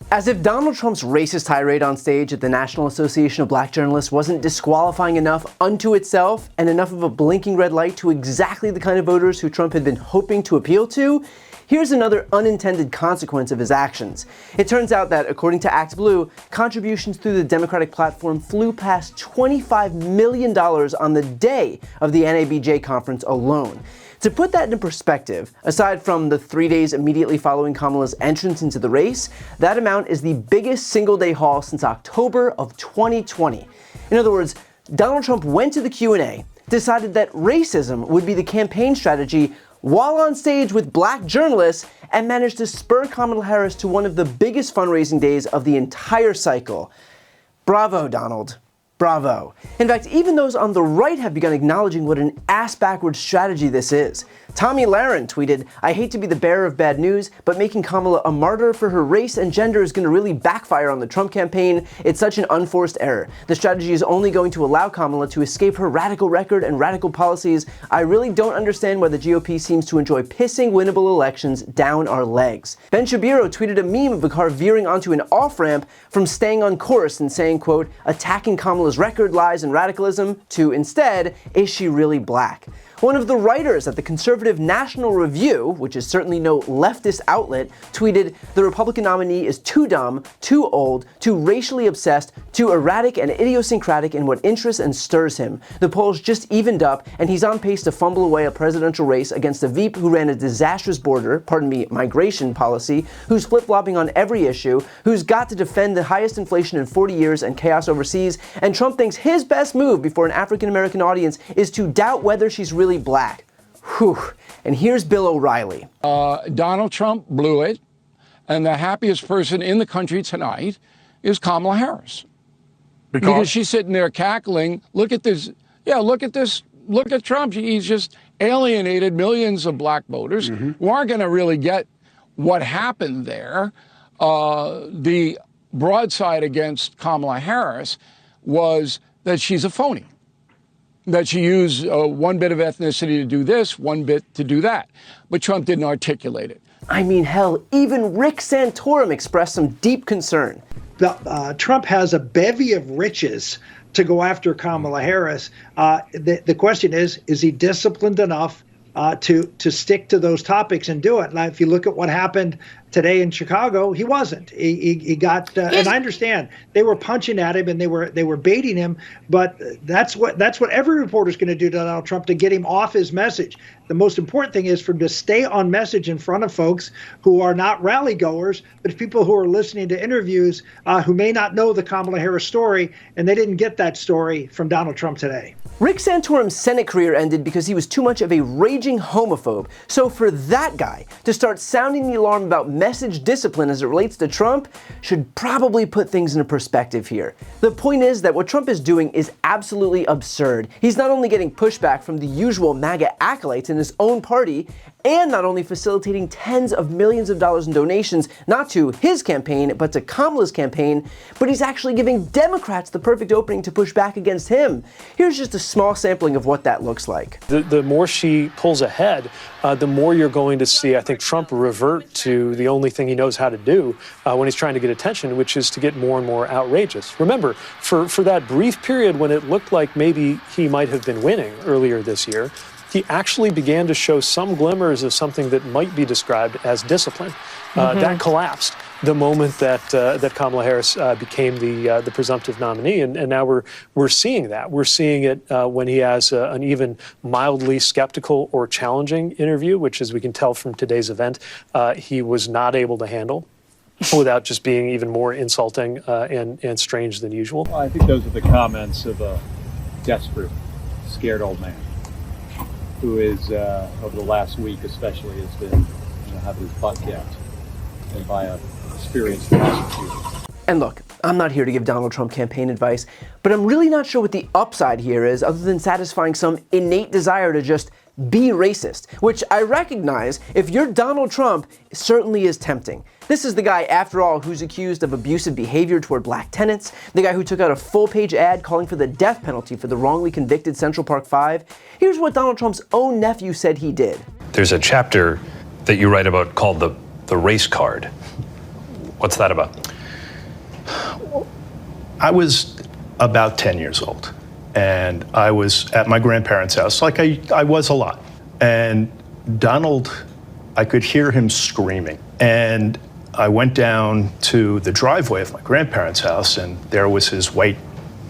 As if Donald Trump's racist tirade on stage at the National Association of Black Journalists wasn't disqualifying enough unto itself and enough of a blinking red light to exactly the kind of voters who Trump had been hoping to appeal to, here's another unintended consequence of his actions. It turns out that, according to Act Blue, contributions through the Democratic platform flew past $25 million on the day of the NABJ conference alone. To put that into perspective, aside from the 3 days immediately following Kamala's entrance into the race, that amount is the biggest single-day haul since October of 2020. In other words, Donald Trump went to the Q&A, decided that racism would be the campaign strategy while on stage with black journalists, and managed to spur Kamala Harris to one of the biggest fundraising days of the entire cycle. Bravo, Donald. Bravo. In fact, even those on the right have begun acknowledging what an ass-backwards strategy this is. Tommy Lahren tweeted, "I hate to be the bearer of bad news, but making Kamala a martyr for her race and gender is going to really backfire on the Trump campaign. It's such an unforced error. The strategy is only going to allow Kamala to escape her radical record and radical policies. I really don't understand why the GOP seems to enjoy pissing winnable elections down our legs." Ben Shapiro tweeted a meme of a car veering onto an off-ramp from staying on course and saying, quote, "attacking Kamala's record, lies, and radicalism," to instead, "is she really black?" One of the writers at the conservative National Review, which is certainly no leftist outlet, tweeted, "The Republican nominee is too dumb, too old, too racially obsessed, too erratic and idiosyncratic in what interests and stirs him. The polls just evened up, and he's on pace to fumble away a presidential race against a Veep who ran a disastrous migration policy, who's flip-flopping on every issue, who's got to defend the highest inflation in 40 years and chaos overseas, and Trump thinks his best move before an African-American audience is to doubt whether she's really black." Whew. And here's Bill O'Reilly. Donald Trump blew it, and the happiest person in the country tonight is Kamala Harris. Because she's sitting there cackling, look at this, look at this, look at Trump. He's just alienated millions of black voters who aren't going to really get what happened there. The broadside against Kamala Harris was that she's a phony, that she used one bit of ethnicity to do this, one bit to do that. But Trump didn't articulate it. I mean, hell, even Rick Santorum expressed some deep concern. Trump has a bevy of riches to go after Kamala Harris. The question is he disciplined enough to stick to those topics and do it? Now, if you look at what happened today in Chicago, he wasn't. He got, and I understand they were punching at him and they were baiting him, but that's what every reporter's going to do to Donald Trump to get him off his message. The most important thing is for him to stay on message in front of folks who are not rally goers, but people who are listening to interviews who may not know the Kamala Harris story, and they didn't get that story from Donald Trump today. Rick Santorum's Senate career ended because he was too much of a raging homophobe. So for that guy to start sounding the alarm about message discipline as it relates to Trump should probably put things into perspective here. The point is that what Trump is doing is absolutely absurd. He's not only getting pushback from the usual MAGA acolytes in his own party, and not only facilitating tens of millions of dollars in donations, not to his campaign, but to Kamala's campaign, but he's actually giving Democrats the perfect opening to push back against him. Here's just a small sampling of what that looks like. The more she pulls ahead, the more you're going to see, I think, Trump revert to the only thing he knows how to do when he's trying to get attention, which is to get more and more outrageous. Remember, for that brief period when it looked like maybe he might have been winning earlier this year, he actually began to show some glimmers of something that might be described as discipline. That collapsed the moment that Kamala Harris became the presumptive nominee, and now we're seeing that. We're seeing it when he has an even mildly skeptical or challenging interview, which, as we can tell from today's event, he was not able to handle without just being even more insulting and strange than usual. Well, I think those are the comments of a desperate, scared old man who is, over the last week especially, has been having his butt kicked and by an experienced prosecutor. And look, I'm not here to give Donald Trump campaign advice, but I'm really not sure what the upside here is other than satisfying some innate desire to just be racist, which I recognize, if you're Donald Trump, certainly is tempting. This is the guy, after all, who's accused of abusive behavior toward black tenants, the guy who took out a full-page ad calling for the death penalty for the wrongly convicted Central Park 5. Here's what Donald Trump's own nephew said he did. There's a chapter that you write about called the race card. What's that about? I was about 10 years old, and I was at my grandparents' house, like I was a lot. And Donald, I could hear him screaming. And I went down to the driveway of my grandparents' house, and there was his white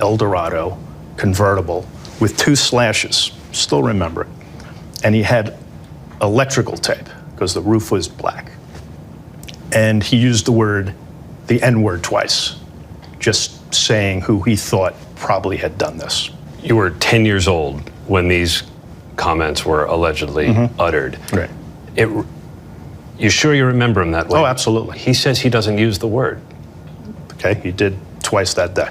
Eldorado convertible with 2 slashes, still remember it. And he had electrical tape, because the roof was black. And he used the N-word twice, just saying who he thought probably had done this. You were 10 years old when these comments were allegedly uttered. Right. You sure you remember him that way? Oh, absolutely. He says he doesn't use the word. Okay, he did twice that day.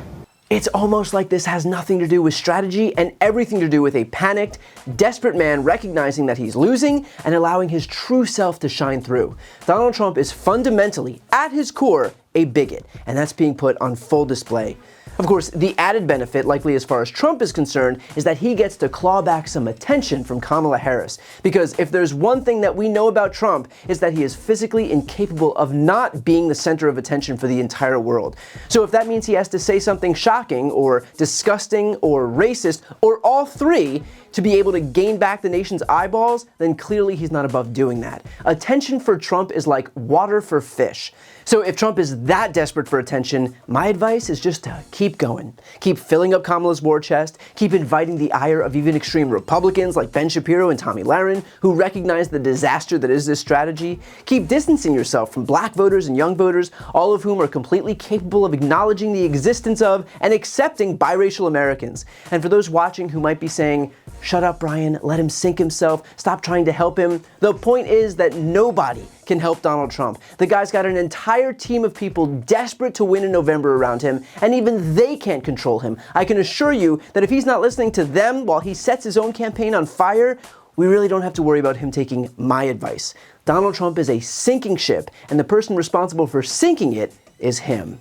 It's almost like this has nothing to do with strategy and everything to do with a panicked, desperate man recognizing that he's losing and allowing his true self to shine through. Donald Trump is fundamentally, at his core, a bigot, and that's being put on full display. Of course, the added benefit, likely as far as Trump is concerned, is that he gets to claw back some attention from Kamala Harris. Because if there's one thing that we know about Trump, is that he is physically incapable of not being the center of attention for the entire world. So if that means he has to say something shocking, or disgusting, or racist, or all three, to be able to gain back the nation's eyeballs, then clearly he's not above doing that. Attention for Trump is like water for fish. So if Trump is that desperate for attention, my advice is just to keep going. Keep filling up Kamala's war chest, keep inviting the ire of even extreme Republicans like Ben Shapiro and Tommy Lahren, who recognize the disaster that is this strategy. Keep distancing yourself from black voters and young voters, all of whom are completely capable of acknowledging the existence of and accepting biracial Americans. And for those watching who might be saying, "Shut up, Brian, let him sink himself, stop trying to help him," the point is that nobody can help Donald Trump. The guy's got an entire team of people desperate to win in November around him, and even they can't control him. I can assure you that if he's not listening to them while he sets his own campaign on fire, we really don't have to worry about him taking my advice. Donald Trump is a sinking ship, and the person responsible for sinking it is him.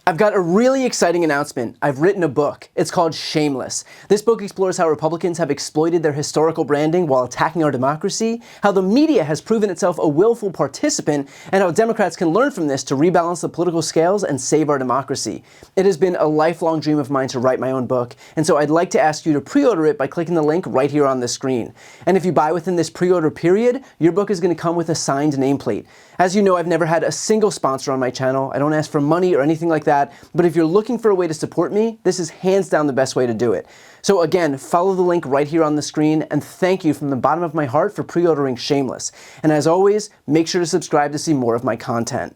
I've got a really exciting announcement. I've written a book. It's called Shameless. This book explores how Republicans have exploited their historical branding while attacking our democracy, how the media has proven itself a willful participant, and how Democrats can learn from this to rebalance the political scales and save our democracy. It has been a lifelong dream of mine to write my own book, and so I'd like to ask you to pre-order it by clicking the link right here on the screen. And if you buy within this pre-order period, your book is going to come with a signed nameplate. As you know, I've never had a single sponsor on my channel. I don't ask for money or anything like that. But if you're looking for a way to support me, this is hands down the best way to do it. So again, follow the link right here on the screen, and thank you from the bottom of my heart for pre-ordering Shameless. And as always, make sure to subscribe to see more of my content.